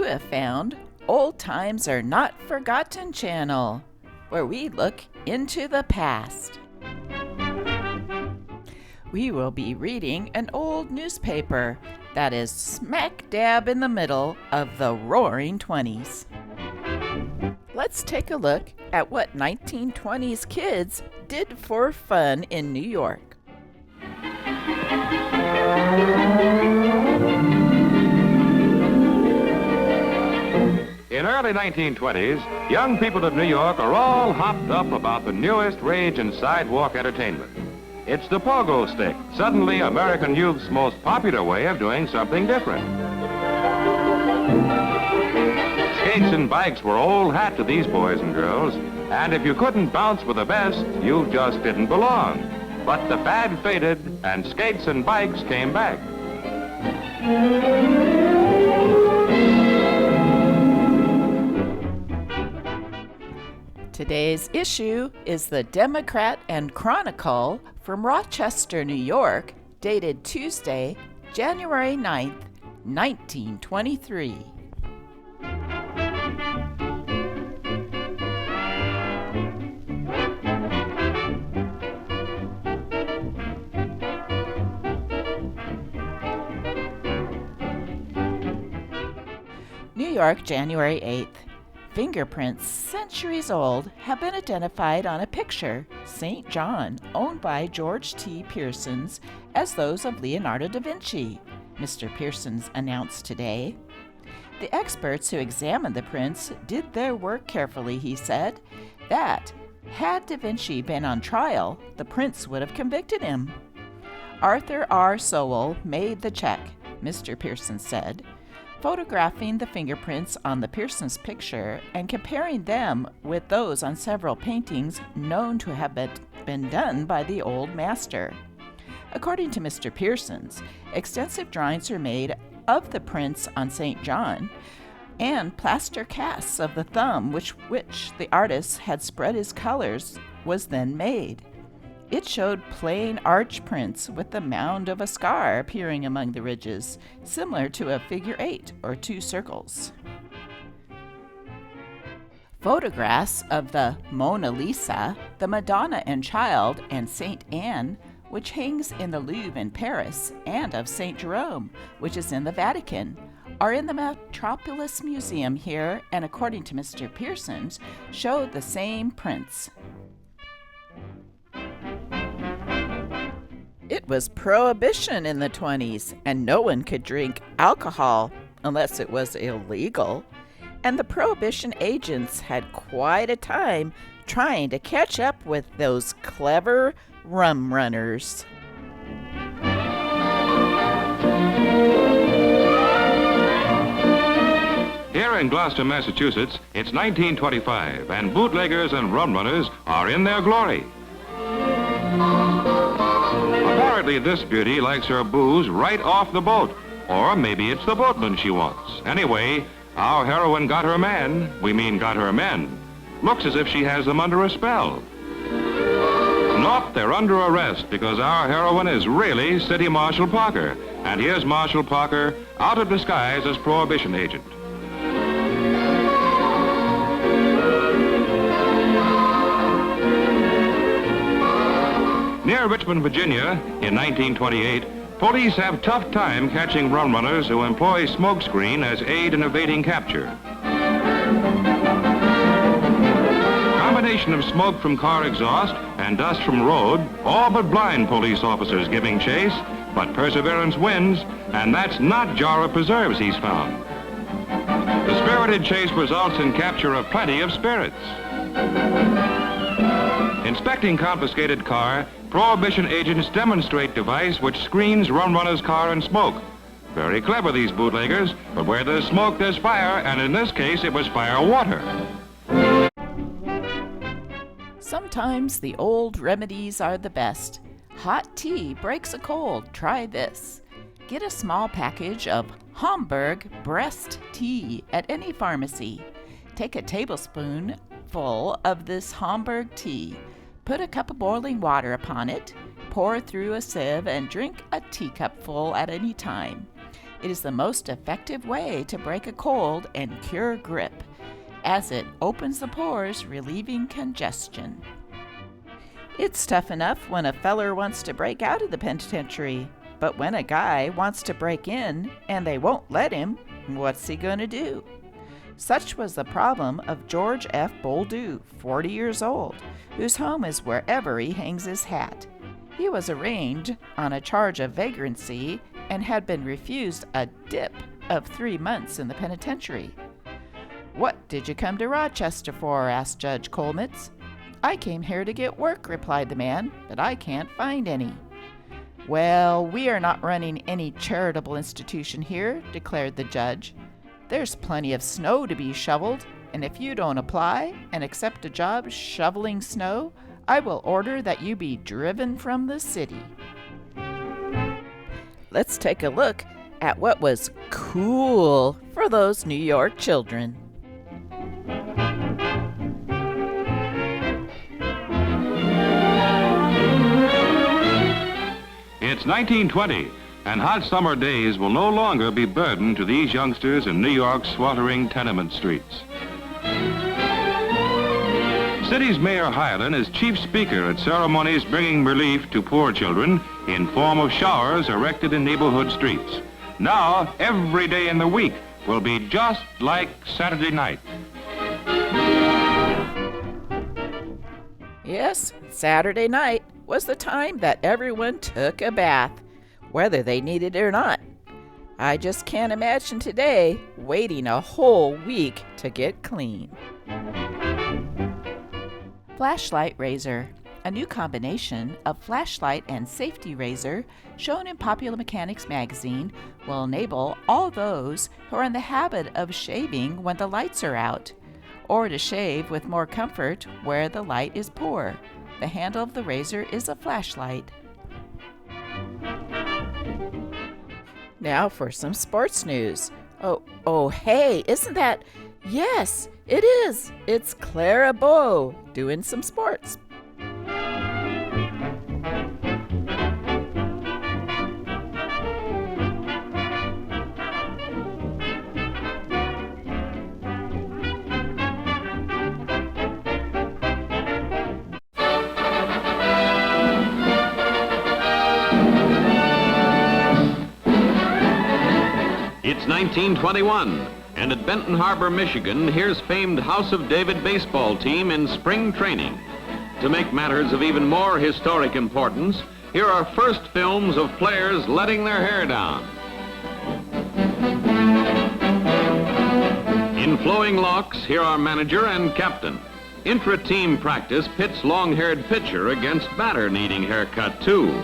have found Old Times Are Not Forgotten channel, where we look into the past. We will be reading an old newspaper that is smack dab in the middle of the roaring 20s. Let's take a look at what 1920s kids did for fun in New York. In early 1920s, young people of New York are all hopped up about the newest rage in sidewalk entertainment. It's the pogo stick, suddenly American youth's most popular way of doing something different. Skates and bikes were old hat to these boys and girls, and if you couldn't bounce with the best, you just didn't belong. But the fad faded, and skates and bikes came back. Today's issue is the Democrat and Chronicle from Rochester, New York, dated Tuesday, January 9th, 1923. New York, January 8th. Fingerprints, centuries old, have been identified on a picture, St. John, owned by George T. Pearsons, as those of Leonardo da Vinci, Mr. Pearsons announced today. The experts who examined the prints did their work carefully, he said, that, had da Vinci been on trial, the prints would have convicted him. Arthur R. Sowell made the check, Mr. Pearsons said, photographing the fingerprints on the Pearsons picture and comparing them with those on several paintings known to have been done by the old master. According to Mr. Pearsons, extensive drawings are made of the prints on St. John and plaster casts of the thumb which the artist had spread his colors was then made. It showed plain arch prints with the mound of a scar appearing among the ridges, similar to a figure 8 or 2 circles. Photographs of the Mona Lisa, the Madonna and Child, and St. Anne, which hangs in the Louvre in Paris, and of St. Jerome, which is in the Vatican, are in the Metropolis Museum here, and according to Mr. Pearsons, show the same prints. It was prohibition in the 20s, and no one could drink alcohol unless it was illegal. And the prohibition agents had quite a time trying to catch up with those clever rum runners. Here in Gloucester, Massachusetts, it's 1925, and bootleggers and rum runners are in their glory. Apparently this beauty likes her booze right off the boat, or maybe it's the boatman she wants. Anyway, our heroine got her man, got her men. Looks as if she has them under a spell. Nope, they're under arrest because our heroine is really City Marshal Parker, and here's Marshal Parker out of disguise as prohibition agent. Near Richmond, Virginia, in 1928, police have tough time catching rum runners who employ smokescreen as aid in evading capture. Combination of smoke from car exhaust and dust from road, all but blind police officers giving chase, but perseverance wins, and that's not jar of preserves he's found. The spirited chase results in capture of plenty of spirits. Inspecting confiscated car, prohibition agents demonstrate device which screens rum runner's car and smoke. Very clever, these bootleggers, but where there's smoke, there's fire, and in this case, it was fire water. Sometimes the old remedies are the best. Hot tea breaks a cold. Try this. Get a small package of Hamburg breast tea at any pharmacy. Take a tablespoonful of this Hamburg tea. Put a cup of boiling water upon it, pour through a sieve, and drink a teacupful at any time. It is the most effective way to break a cold and cure grip, as it opens the pores, relieving congestion. It's tough enough when a feller wants to break out of the penitentiary, but when a guy wants to break in and they won't let him, what's he going to do? Such was the problem of George F. Bolduc, 40 years old, whose home is wherever he hangs his hat. He was arraigned on a charge of vagrancy and had been refused a dip of 3 months in the penitentiary. "What did you come to Rochester for?" asked Judge Colmitz. "I came here to get work," replied the man, "but I can't find any." "Well, we are not running any charitable institution here," declared the judge. "There's plenty of snow to be shoveled, and if you don't apply and accept a job shoveling snow, I will order that you be driven from the city." Let's take a look at what was cool for those New York children. It's 1920, and hot summer days will no longer be burdened to these youngsters in New York's sweltering tenement streets. City's Mayor Hyland is chief speaker at ceremonies bringing relief to poor children in form of showers erected in neighborhood streets. Now, every day in the week will be just like Saturday night. Yes, Saturday night was the time that everyone took a bath, whether they needed it or not. I just can't imagine today waiting a whole week to get clean. Flashlight razor, a new combination of flashlight and safety razor shown in Popular Mechanics magazine, will enable all those who are in the habit of shaving when the lights are out, or to shave with more comfort where the light is poor. The handle of the razor is a flashlight. Now for some sports news. Oh, hey, isn't that? Yes, it is. It's Clara Bow doing some sports. It's 1921, and at Benton Harbor, Michigan, here's famed House of David baseball team in spring training. To make matters of even more historic importance, here are first films of players letting their hair down. In flowing locks, here are manager and captain. Intra-team practice pits long-haired pitcher against batter needing haircut too.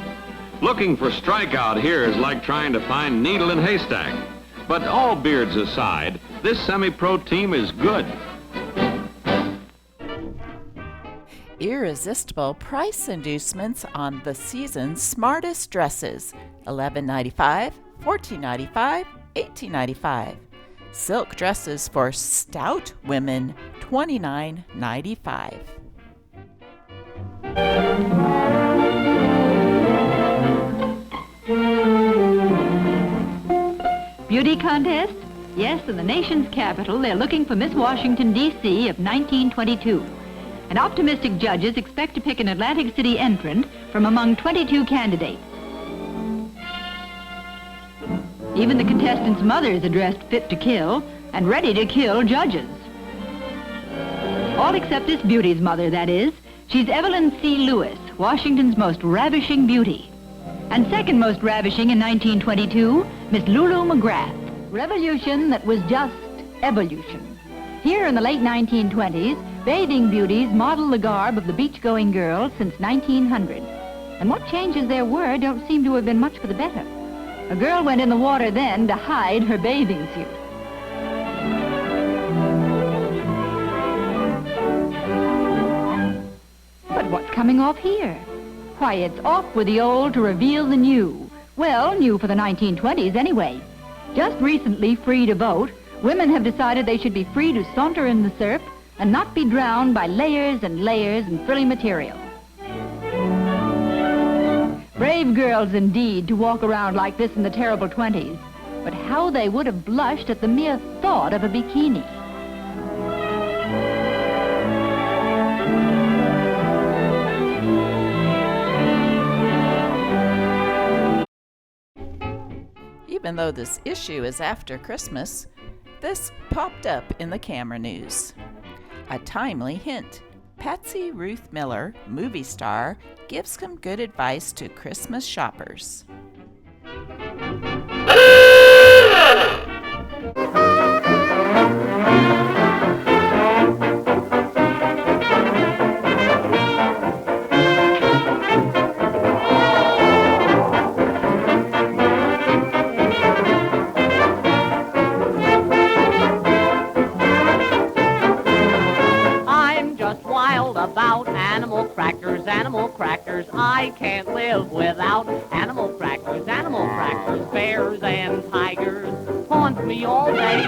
Looking for strikeout here is like trying to find needle in haystack. But all beards aside, this semi-pro team is good. Irresistible price inducements on the season's smartest dresses. $11.95, $14.95, $18.95. Silk dresses for stout women, $29.95. Beauty contest? Yes, in the nation's capital, they're looking for Miss Washington, D.C. of 1922. And optimistic judges expect to pick an Atlantic City entrant from among 22 candidates. Even the contestants' mothers are dressed fit to kill and ready to kill judges. All except this beauty's mother, that is. She's Evelyn C. Lewis, Washington's most ravishing beauty. And second most ravishing in 1922, Miss Lulu McGrath. Revolution that was just evolution. Here in the late 1920s, bathing beauties model the garb of the beach-going girl since 1900. And what changes there were don't seem to have been much for the better. A girl went in the water then to hide her bathing suit. But what's coming off here? Why, it's off with the old to reveal the new. Well, new for the 1920s anyway. Just recently free to vote, women have decided they should be free to saunter in the surf and not be drowned by layers and layers and frilly material. Brave girls indeed to walk around like this in the terrible 20s. but how they would have blushed at the mere thought of a bikini. Even though this issue is after Christmas, this popped up in the camera news. A timely hint. Patsy Ruth Miller, movie star, gives some good advice to Christmas shoppers. About animal crackers, I can't live without animal crackers, bears and tigers haunt me all day.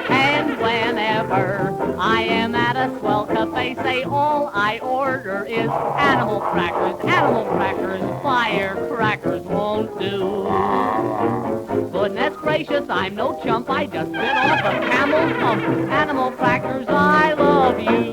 And whenever I am at a swell cafe, say all I order is animal crackers, firecrackers won't do. Goodness gracious, I'm no chump, I just bit off a camel's hump. Animal crackers, I love you.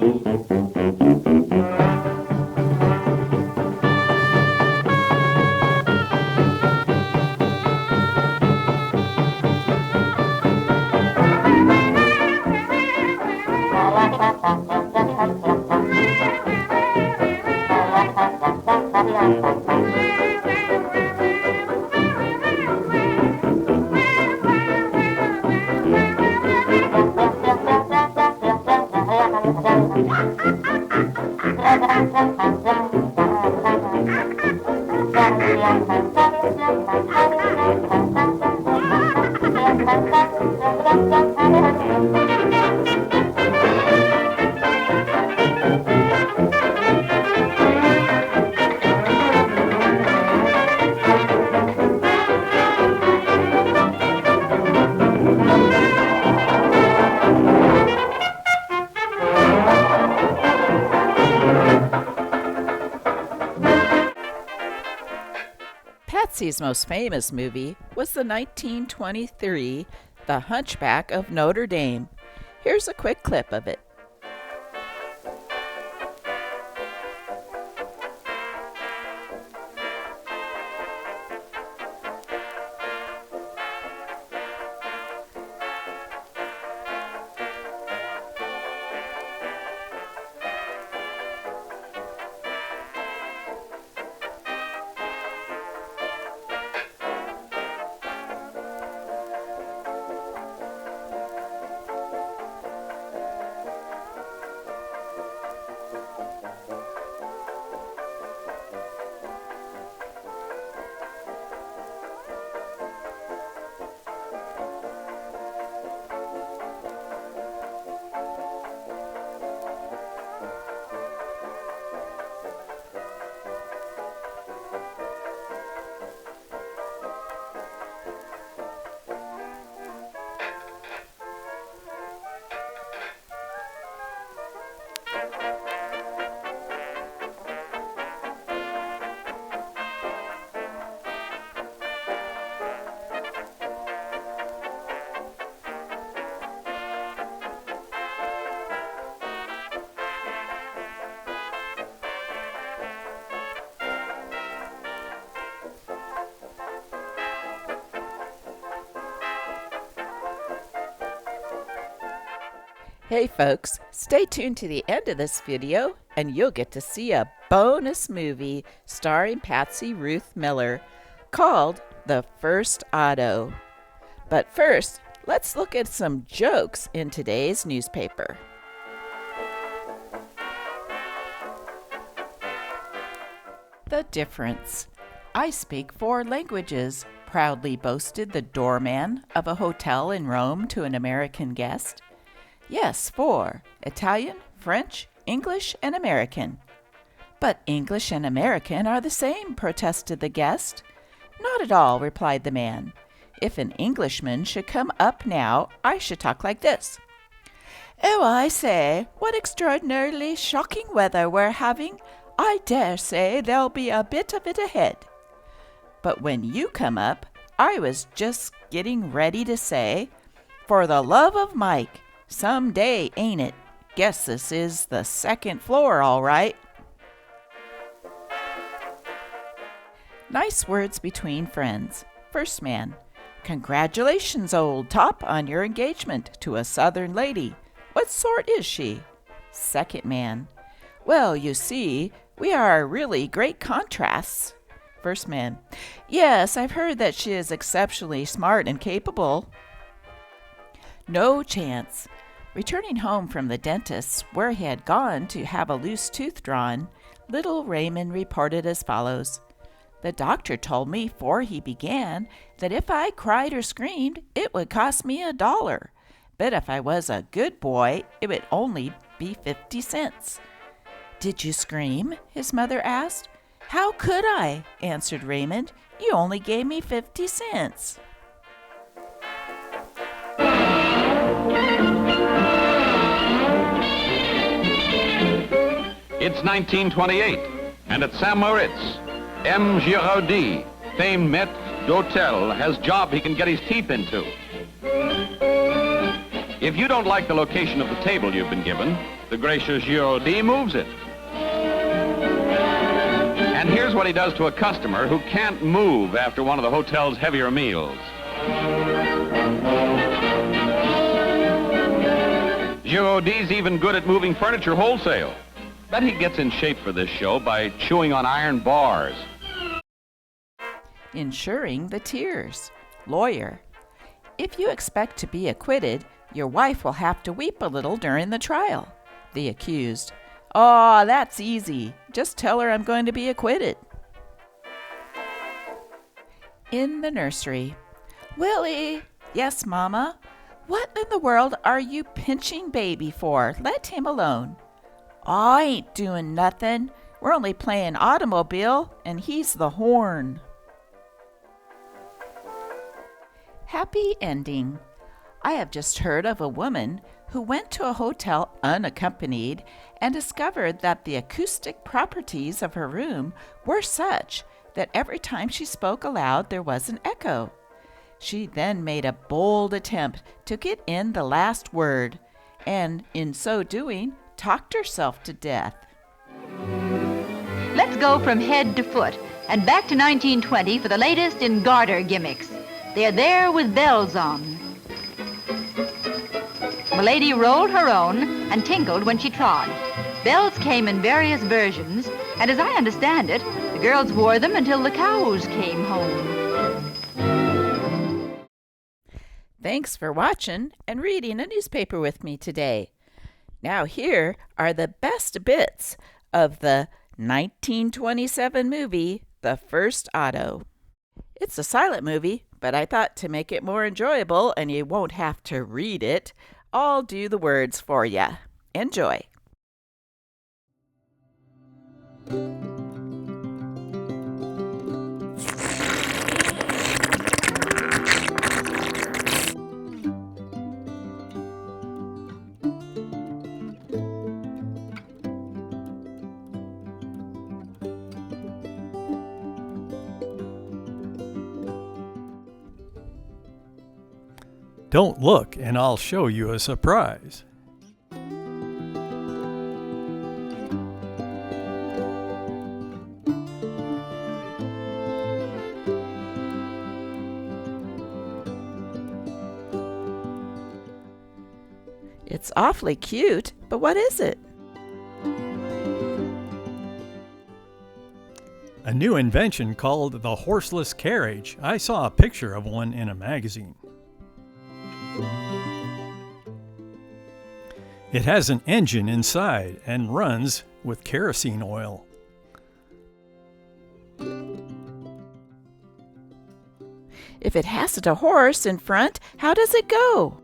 Patsy's most famous movie was the 1923 The Hunchback of Notre Dame. Here's a quick clip of it. Hey folks, stay tuned to the end of this video and you'll get to see a bonus movie starring Patsy Ruth Miller called The First Auto. But first, let's look at some jokes in today's newspaper. The difference. I speak 4 languages, proudly boasted the doorman of a hotel in Rome to an American guest. Yes, 4. Italian, French, English, and American. But English and American are the same, protested the guest. Not at all, replied the man. If an Englishman should come up now, I should talk like this. Oh, I say, what extraordinarily shocking weather we're having. I dare say there'll be a bit of it ahead. But when you come up, I was just getting ready to say, for the love of Mike, some day, ain't it? Guess this is the second floor, all right. Nice words between friends. First man, congratulations, old top, on your engagement to a southern lady. What sort is she? Second man, well, you see, we are really great contrasts. First man, yes, I've heard that she is exceptionally smart and capable. No chance. Returning home from the dentist's, where he had gone to have a loose tooth drawn, little Raymond reported as follows. The doctor told me 'fore he began that if I cried or screamed, it would cost me $1. But if I was a good boy, it would only be 50 cents. Did you scream? His mother asked. How could I? Answered Raymond. You only gave me 50 cents. It's 1928, and at Saint Moritz, M. Giraudy, famed maître d'hôtel, has job he can get his teeth into. If you don't like the location of the table you've been given, the gracious Giraudy moves it. And here's what he does to a customer who can't move after one of the hotel's heavier meals. Giraudy's even good at moving furniture wholesale. Bet he gets in shape for this show by chewing on iron bars. Insuring the tears. Lawyer. If you expect to be acquitted, your wife will have to weep a little during the trial. The accused. Oh, that's easy. Just tell her I'm going to be acquitted. In the nursery. Willie. Yes, Mama. What in the world are you pinching baby for? Let him alone. I ain't doing nothing. We're only playing automobile, and he's the horn. Happy ending. I have just heard of a woman who went to a hotel unaccompanied and discovered that the acoustic properties of her room were such that every time she spoke aloud there was an echo. She then made a bold attempt to get in the last word, and in so doing, talked herself to death. Let's go from head to foot and back to 1920 for the latest in garter gimmicks. They're there with bells on. Milady rolled her own and tinkled when she trod. Bells came in various versions, and as I understand it, the girls wore them until the cows came home. Thanks for watching and reading a newspaper with me today. Now here are the best bits of the 1927 movie, The First Auto. It's a silent movie, but I thought to make it more enjoyable and you won't have to read it, I'll do the words for ya. Enjoy. Don't look, and I'll show you a surprise. It's awfully cute, but what is it? A new invention called the horseless carriage. I saw a picture of one in a magazine. It has an engine inside and runs with kerosene oil. If it hasn't a horse in front, how does it go?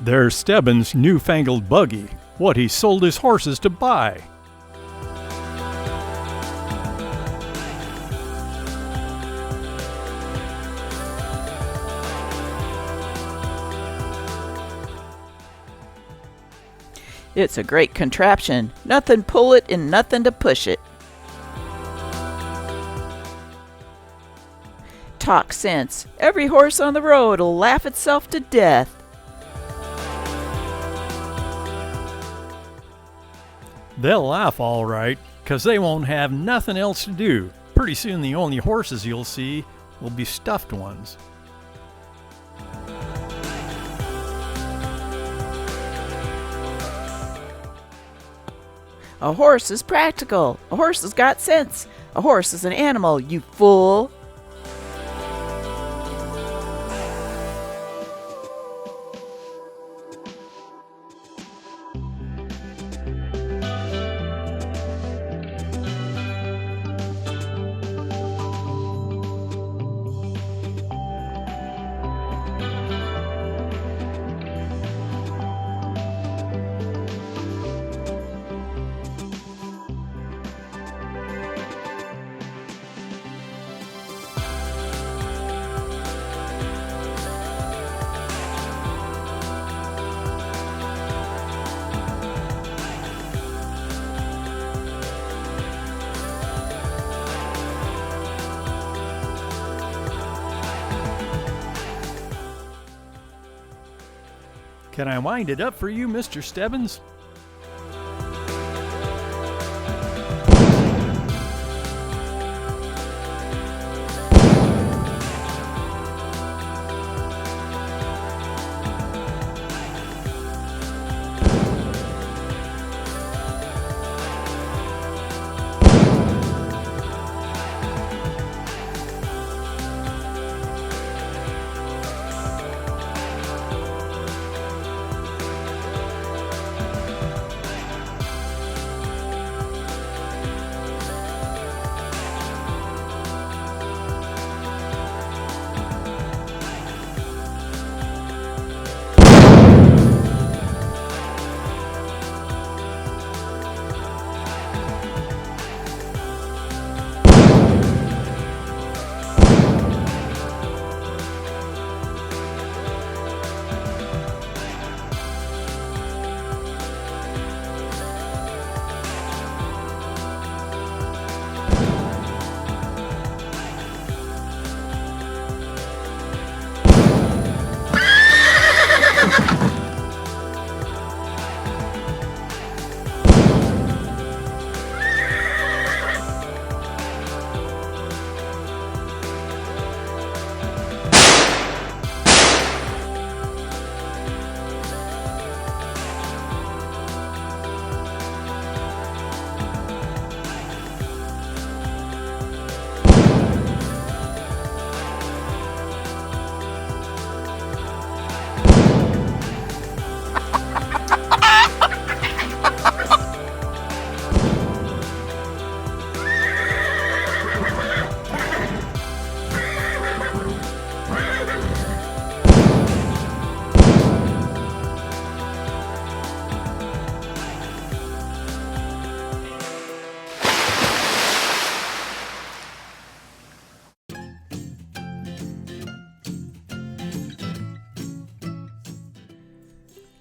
There's Stebbins' newfangled buggy, what he sold his horses to buy. It's a great contraption. Nothing pull it and nothing to push it. Talk sense. Every horse on the road will laugh itself to death. They'll laugh all right, 'cause they won't have nothing else to do. Pretty soon the only horses you'll see will be stuffed ones. A horse is practical. A horse has got sense. A horse is an animal, you fool. Can I wind it up for you, Mr. Stebbins?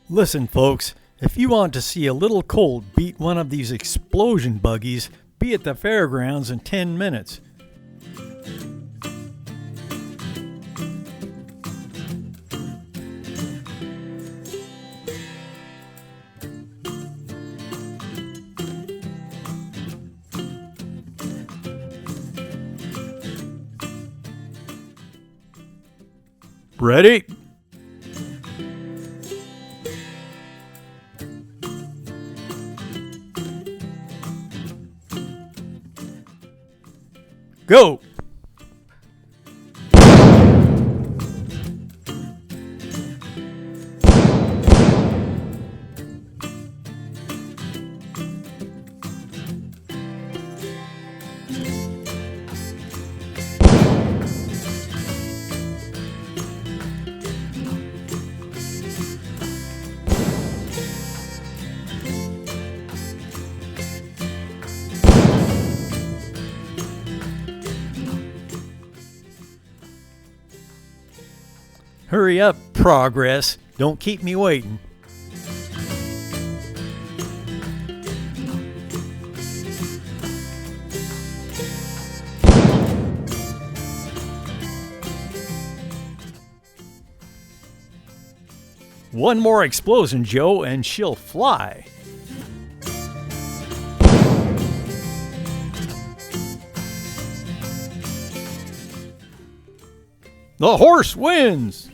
Listen, folks, if you want to see a little colt beat one of these explosion buggies, be at the fairgrounds in 10 minutes. Ready? Go! Hurry up, Progress. Don't keep me waiting. One more explosion, Joe, and she'll fly. The horse wins!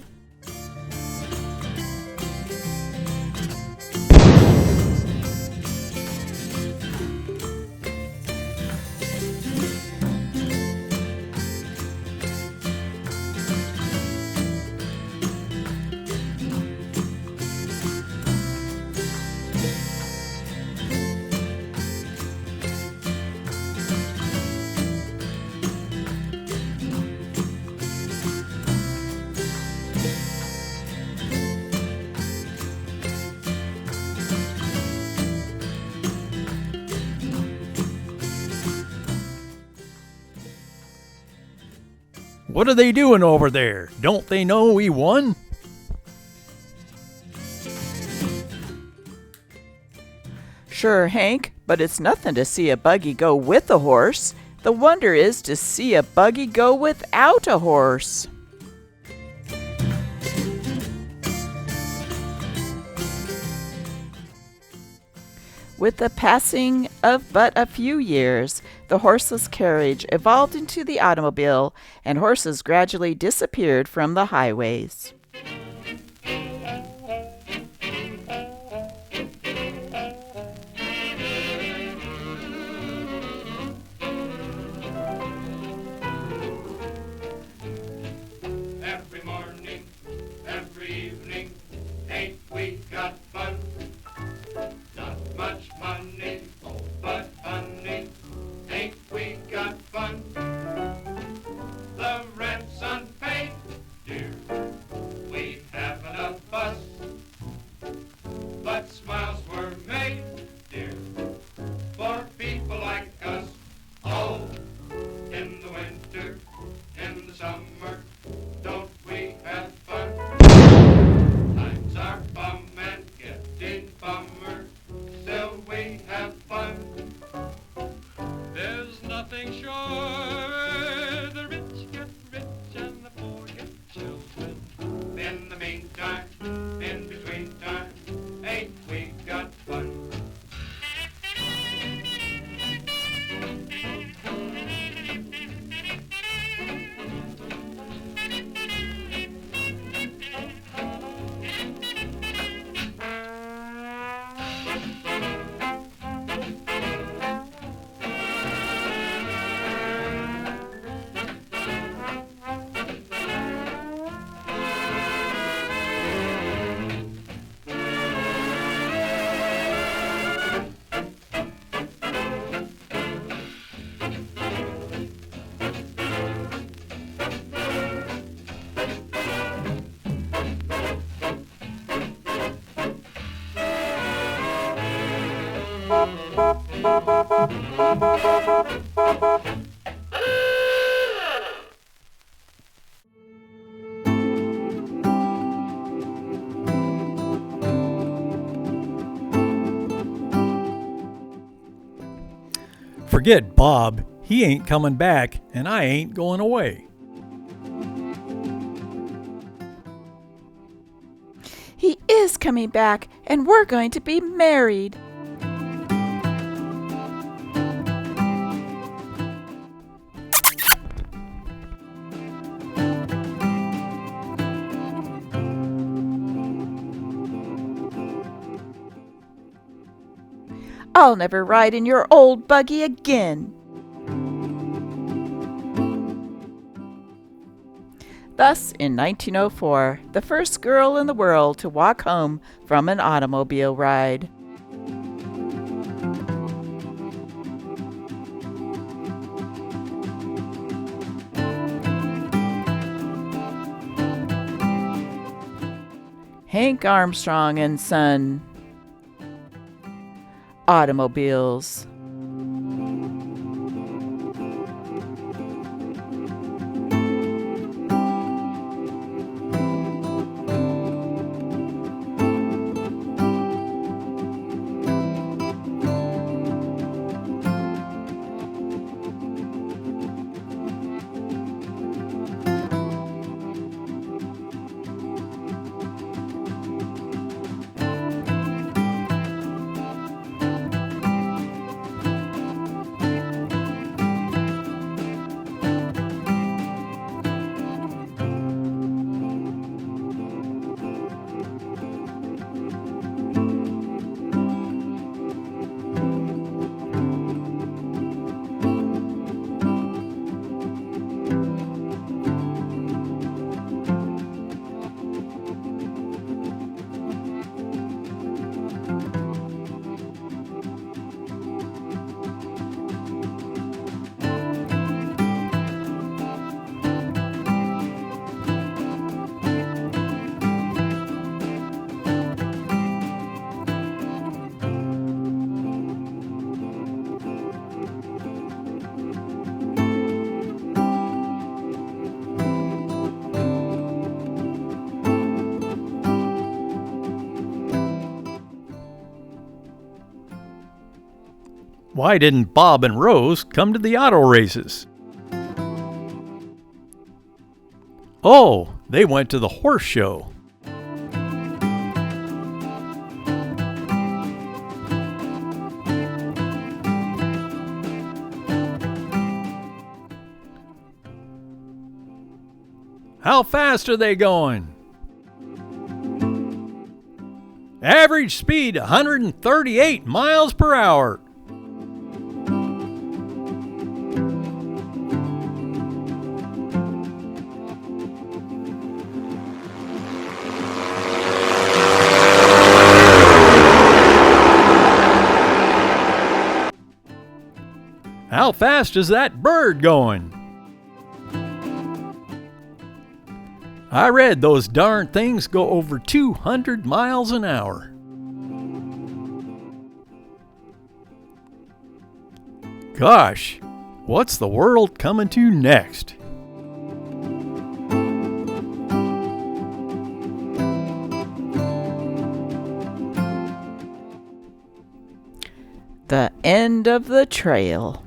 What are they doing over there? Don't they know we won? Sure, Hank, but it's nothing to see a buggy go with a horse. The wonder is to see a buggy go without a horse. With the passing of but a few years, the horseless carriage evolved into the automobile, and horses gradually disappeared from the highways. Every morning, every evening, ain't we got fun? Not much money, oh, but honey, ain't we got fun? The rent's unpaid, dear, we haven't a fuss, but smiles were made, dear, for people like us. Oh, in the winter, in the summer, don't we have fun? Times are bum and getting bummer, still we have fun. There's nothing sure, the rich get rich and the poor get children. In the meantime, in between time, ain't we got fun? Forget Bob. He ain't coming back, and I ain't going away. He is coming back, and we're going to be married. I'll never ride in your old buggy again. Thus, in 1904, the first girl in the world to walk home from an automobile ride. Hank Armstrong and Son. Automobiles. Why didn't Bob and Rose come to the auto races? Oh, they went to the horse show. How fast are they going? Average speed 138 miles per hour. How fast is that bird going? I read those darn things go over 200 miles an hour. Gosh, what's the world coming to next? The end of the trail.